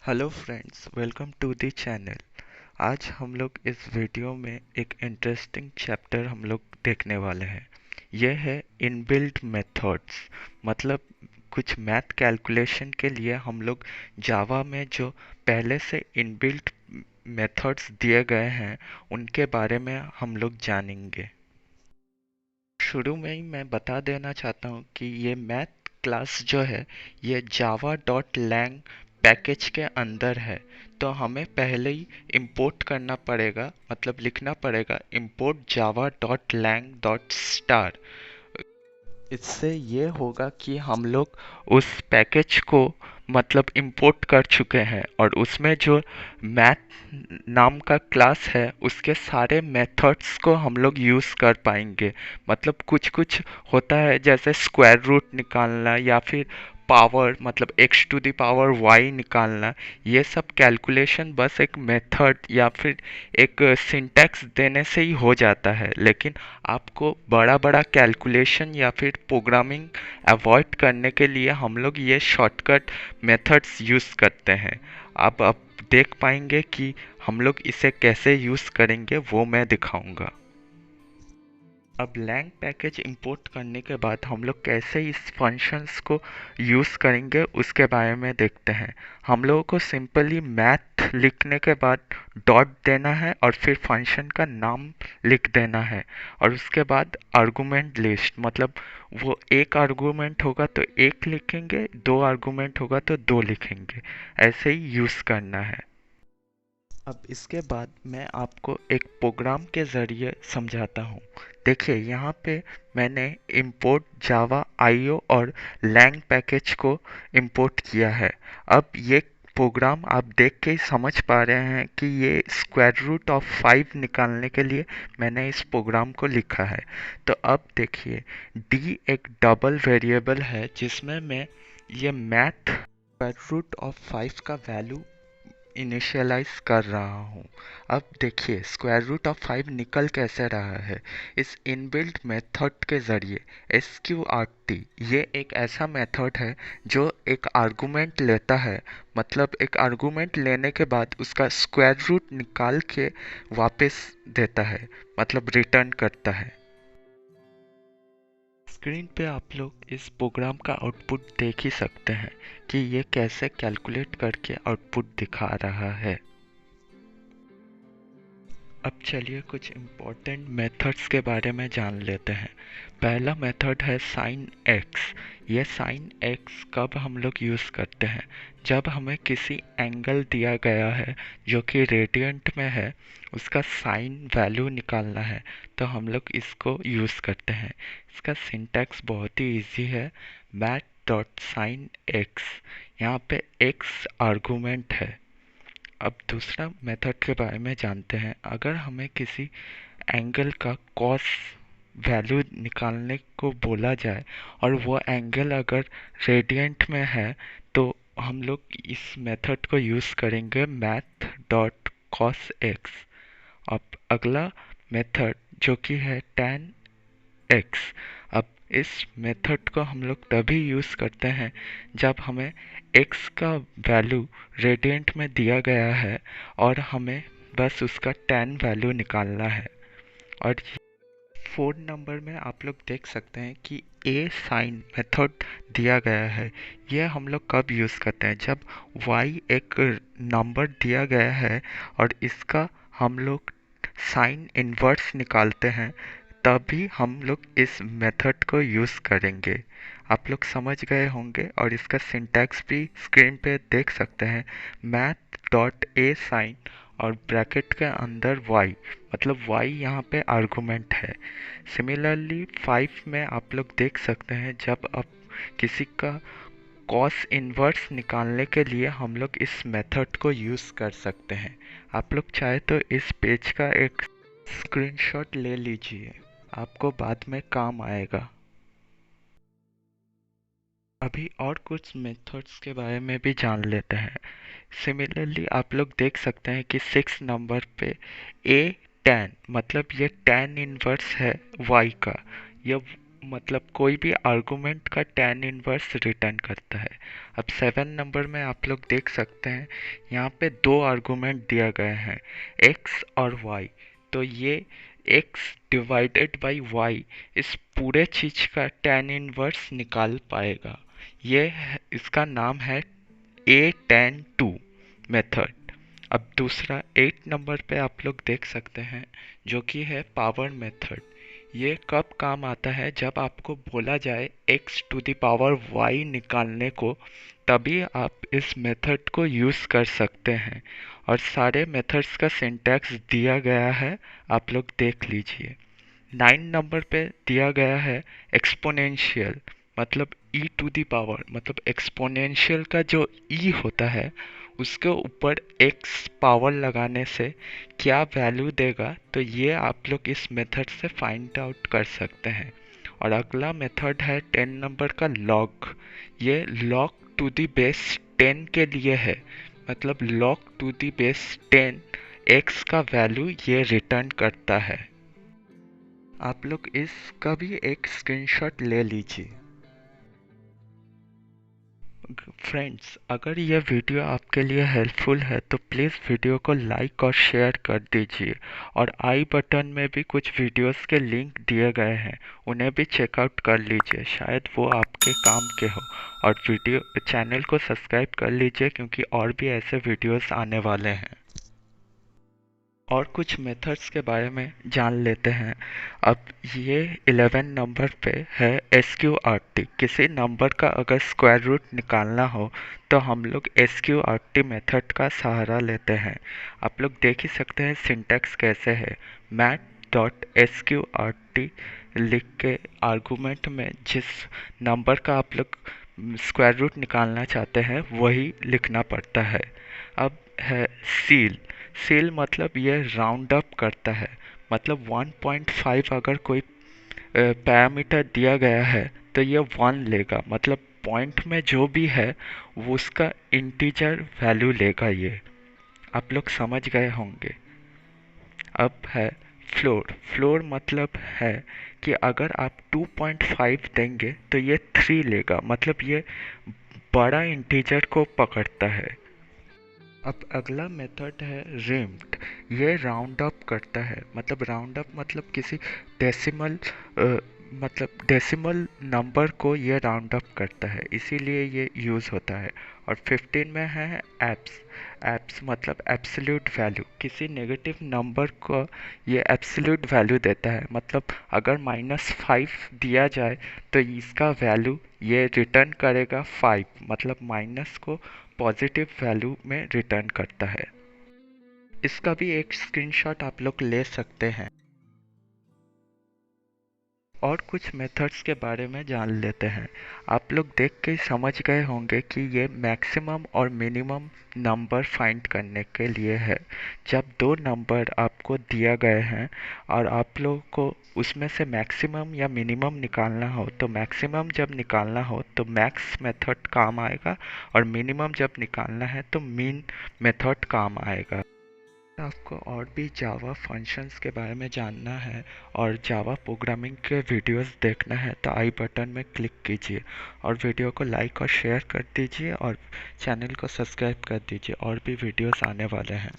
Hello friends, welcome to the channel. आज हम लोग इस वीडियो में एक इंटरेस्टिंग चैप्टर हम लोग देखने वाले हैं। यह है इनबिल्ट मेथड्स। मतलब कुछ मैथ कैलकुलेशन के लिए हम लोग जावा में जो पहले से इनबिल्ट मेथड्स दिए गए हैं उनके बारे में हम लोग जानेंगे। शुरू में ही मैं बता देना चाहता हूँ कि ये मैथ क्लास जो है ये जावा डॉट लैंग पैकेज के अंदर है। तो हमें पहले ही इंपोर्ट करना पड़ेगा, मतलब लिखना पड़ेगा import java dot lang dot star. इससे ये होगा कि हम लोग उस पैकेज को मतलब इंपोर्ट कर चुके हैं और उसमें जो मैथ नाम का क्लास है उसके सारे मेथड्स को हम लोग यूज़ कर पाएंगे। मतलब कुछ कुछ होता है जैसे स्क्वायर रूट निकालना या फिर पावर मतलब x to the power y निकालना। ये सब कैलकुलेशन बस एक मेथड या फिर एक सिंटैक्स देने से ही हो जाता है, लेकिन आपको बड़ा बड़ा कैलकुलेशन या फिर प्रोग्रामिंग अवॉइड करने के लिए हम लोग ये शॉर्टकट मेथड्स यूज़ करते हैं। आप देख पाएंगे कि हम लोग इसे कैसे यूज़ करेंगे वो मैं दिखाऊंगा। अब लैंग पैकेज इंपोर्ट करने के बाद हम लोग कैसे इस फंक्शंस को यूज़ करेंगे उसके बारे में देखते हैं। हम लोगों को सिंपली मैथ लिखने के बाद डॉट देना है और फिर फंक्शन का नाम लिख देना है और उसके बाद आर्गुमेंट लिस्ट, मतलब वो एक आर्गुमेंट होगा तो एक लिखेंगे, दो आर्गुमेंट होगा तो दो लिखेंगे। ऐसे ही यूज़ करना है। अब इसके बाद मैं आपको एक प्रोग्राम के ज़रिए समझाता हूँ। देखिए यहाँ पे मैंने import java io और lang पैकेज को import किया है। अब ये प्रोग्राम आप देख के ही समझ पा रहे हैं कि ये स्क्वायर रूट ऑफ 5 निकालने के लिए मैंने इस प्रोग्राम को लिखा है। तो अब देखिए d एक डबल वेरिएबल है जिसमें मैं ये मैथ स्क्वायर रूट ऑफ 5 का वैल्यू इनिशियलाइज कर रहा हूँ। अब देखिए स्क्वायर रूट ऑफ 5 निकल कैसे रहा है इस इनबिल्ट मेथड के ज़रिए। SQRT ये एक ऐसा मेथड है जो एक आर्गुमेंट लेता है, मतलब एक आर्गुमेंट लेने के बाद उसका स्क्वायर रूट निकाल के वापस देता है, मतलब रिटर्न करता है। स्क्रीन पे आप लोग इस प्रोग्राम का आउटपुट देख ही सकते हैं कि ये कैसे कैलकुलेट करके आउटपुट दिखा रहा है। अब चलिए कुछ इम्पोर्टेंट मेथड्स के बारे में जान लेते हैं। पहला मेथड है साइन एक्स। ये साइन एक्स कब हम लोग यूज़ करते हैं? जब हमें किसी एंगल दिया गया है जो कि रेडियंट में है, उसका साइन वैल्यू निकालना है तो हम लोग इसको यूज़ करते हैं। इसका सिंटैक्स बहुत ही इजी है, मैथ डॉट साइन एक्स। यहाँ पे एक्स आर्गुमेंट है। अब दूसरा मेथड के बारे में जानते हैं। अगर हमें किसी एंगल का कॉस वैल्यू निकालने को बोला जाए और वो एंगल अगर रेडियंट में है तो हम लोग इस मेथड को यूज़ करेंगे मैथ डॉट कॉस एक्स। अब अगला मेथड जो कि है tan एक्स। अब इस मेथड को हम लोग तभी यूज़ करते हैं जब हमें एक्स का वैल्यू रेडियंट में दिया गया है और हमें बस उसका tan वैल्यू निकालना है। और 4 नंबर में आप लोग देख सकते हैं कि ए साइन मेथड दिया गया है। यह हम लोग कब यूज़ करते हैं? जब y एक नंबर दिया गया है और इसका हम लोग साइन इन्वर्स निकालते हैं, तभी हम लोग इस मेथड को यूज़ करेंगे। आप लोग समझ गए होंगे और इसका सिंटैक्स भी स्क्रीन पे देख सकते हैं, मैथ डॉट ए साइन और ब्रैकेट के अंदर y, मतलब y यहाँ पे आर्गुमेंट है। सिमिलरली 5 में आप लोग देख सकते हैं जब आप किसी का कॉस इन्वर्स निकालने के लिए हम लोग इस मेथड को यूज़ कर सकते हैं। आप लोग चाहे तो इस पेज का एक स्क्रीनशॉट ले लीजिए, आपको बाद में काम आएगा। अभी और कुछ मेथड्स के बारे में भी जान लेते हैं। सिमिलरली आप लोग देख सकते हैं कि 6 नंबर पे a tan, मतलब ये tan इनवर्स है y का। यह मतलब कोई भी आर्गुमेंट का tan इनवर्स रिटर्न करता है। अब 7 नंबर में आप लोग देख सकते हैं यहाँ पे दो आर्गुमेंट दिया गए हैं, x और y। तो ये x डिवाइडेड बाई y इस पूरे चीज का tan इनवर्स निकाल पाएगा। इसका नाम है a tan 2 मेथड। अब दूसरा 8 नंबर पे आप लोग देख सकते हैं जो कि है पावर मेथड। ये कब काम आता है, जब आपको बोला जाए x to the power y निकालने को, तभी आप इस मेथड को यूज़ कर सकते हैं। और सारे मेथड्स का सिंटैक्स दिया गया है, आप लोग देख लीजिए। 9 नंबर पे दिया गया है एक्सपोनेंशियल, मतलब e टू दी पावर, मतलब एक्सपोनेंशियल का जो e होता है उसके ऊपर x पावर लगाने से क्या वैल्यू देगा, तो ये आप लोग इस मेथड से फाइंड आउट कर सकते हैं। और अगला मेथड है 10 नंबर का log। ये log टू दी बेस 10 के लिए है, मतलब log to the base 10 x का वैल्यू ये रिटर्न करता है। आप लोग इसका भी एक स्क्रीनशॉट ले लीजिए। फ्रेंड्स, अगर यह वीडियो आपके लिए हेल्पफुल है तो प्लीज़ वीडियो को लाइक और शेयर कर दीजिए। और आई बटन में भी कुछ वीडियोस के लिंक दिए गए हैं, उन्हें भी चेकआउट कर लीजिए, शायद वो आपके काम के हो। और वीडियो चैनल को सब्सक्राइब कर लीजिए क्योंकि और भी ऐसे वीडियोस आने वाले हैं। और कुछ मेथड्स के बारे में जान लेते हैं। अब ये 11 नंबर पे है SQRT। किसी नंबर का अगर स्क्वायर रूट निकालना हो तो हम लोग SQRT मेथड का सहारा लेते हैं। आप लोग देख ही सकते हैं सिंटैक्स कैसे है। math.sqrt लिख के आर्गुमेंट में जिस नंबर का आप लोग स्क्वायर रूट निकालना चाहते हैं वही लिखना पड़ता है। अब है सील मतलब ये राउंड अप करता है, मतलब 1.5 अगर कोई पैरामीटर दिया गया है तो ये 1 लेगा, मतलब पॉइंट में जो भी है वो उसका इंटीजर वैल्यू लेगा। ये आप लोग समझ गए होंगे। अब है फ्लोर मतलब है कि अगर आप 2.5 देंगे तो ये 3 लेगा, मतलब ये बड़ा इंटीजर को पकड़ता है। अब अगला मेथड है रिम्ड। ये राउंड अप करता है, मतलब राउंड अप मतलब किसी डेसिमल डेसिमल नंबर को ये राउंड अप करता है, इसीलिए ये यूज़ होता है। और 15 में है एप्स मतलब एब्सोल्यूट वैल्यू। किसी नेगेटिव नंबर को ये एब्सोल्यूट वैल्यू देता है, मतलब अगर -5 दिया जाए तो इसका वैल्यू ये रिटर्न करेगा 5, मतलब माइनस को पॉजिटिव वैल्यू में रिटर्न करता है। इसका भी एक स्क्रीनशॉट आप लोग ले सकते हैं। और कुछ मेथड्स के बारे में जान लेते हैं। आप लोग देख के समझ गए होंगे कि ये मैक्सिमम और मिनिमम नंबर फाइंड करने के लिए है। जब दो नंबर आपको दिया गए हैं और आप लोगों को उसमें से मैक्सिमम या मिनिमम निकालना हो, तो मैक्सिमम जब निकालना हो तो मैक्स मेथड काम आएगा, और मिनिमम जब निकालना है तो मिन मेथड काम आएगा। आपको और भी जावा फंक्शंस के बारे में जानना है और जावा प्रोग्रामिंग के वीडियोस देखना है तो आई बटन में क्लिक कीजिए और वीडियो को लाइक और शेयर कर दीजिए और चैनल को सब्सक्राइब कर दीजिए, और भी वीडियोस आने वाले हैं।